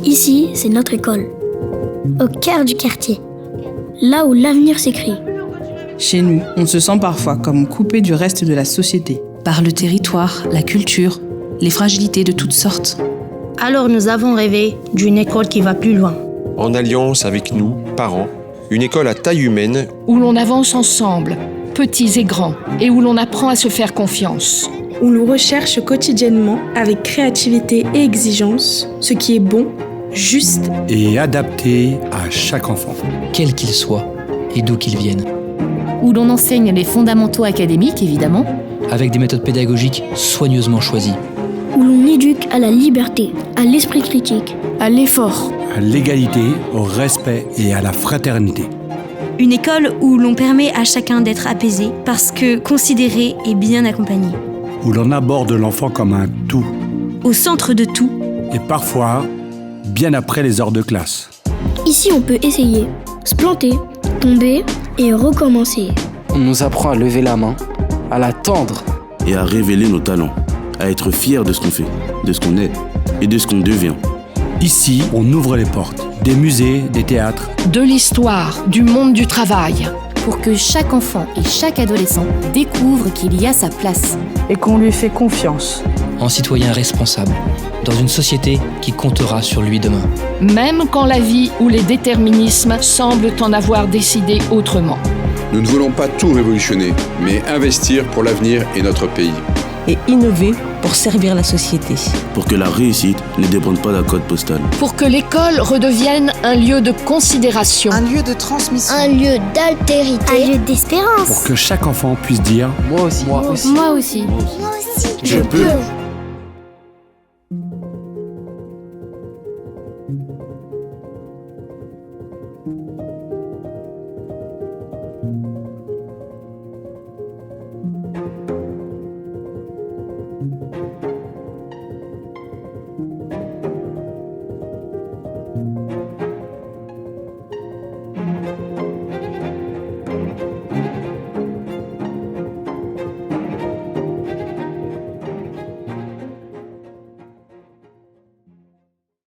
Ici, c'est notre école, au cœur du quartier, là où l'avenir s'écrit. Chez nous, on se sent parfois comme coupé du reste de la société. Par le territoire, la culture, les fragilités de toutes sortes. Alors nous avons rêvé d'une école qui va plus loin. En alliance avec nous, parents, une école à taille humaine où l'on avance ensemble, petits et grands, et où l'on apprend à se faire confiance. Où l'on recherche quotidiennement, avec créativité et exigence, ce qui est bon, juste et adapté à chaque enfant, quel qu'il soit et d'où qu'il vienne. Où l'on enseigne les fondamentaux académiques, évidemment, avec des méthodes pédagogiques soigneusement choisies. Où l'on éduque à la liberté, à l'esprit critique, à l'effort, à l'égalité, au respect et à la fraternité. Une école où l'on permet à chacun d'être apaisé parce que considéré et bien accompagné. Où l'on aborde l'enfant comme un tout. Au centre de tout. Et parfois, bien après les heures de classe. Ici, on peut essayer, se planter, tomber et recommencer. On nous apprend à lever la main, à la tendre et à révéler nos talents, à être fiers de ce qu'on fait, de ce qu'on est et de ce qu'on devient. Ici, on ouvre les portes, des musées, des théâtres, de l'histoire, du monde du travail. Pour que chaque enfant et chaque adolescent découvre qu'il y a sa place. Et qu'on lui fait confiance. En citoyen responsable, dans une société qui comptera sur lui demain. Même quand la vie ou les déterminismes semblent en avoir décidé autrement. Nous ne voulons pas tout révolutionner, mais investir pour l'avenir et notre pays. Et innover pour servir la société. Pour que la réussite ne dépende pas d'un code postal. Pour que l'école redevienne un lieu de considération. Un lieu de transmission. Un lieu d'altérité. Un lieu d'espérance. Pour que chaque enfant puisse dire « Moi aussi. Moi aussi. Moi aussi. Moi aussi. Je peux.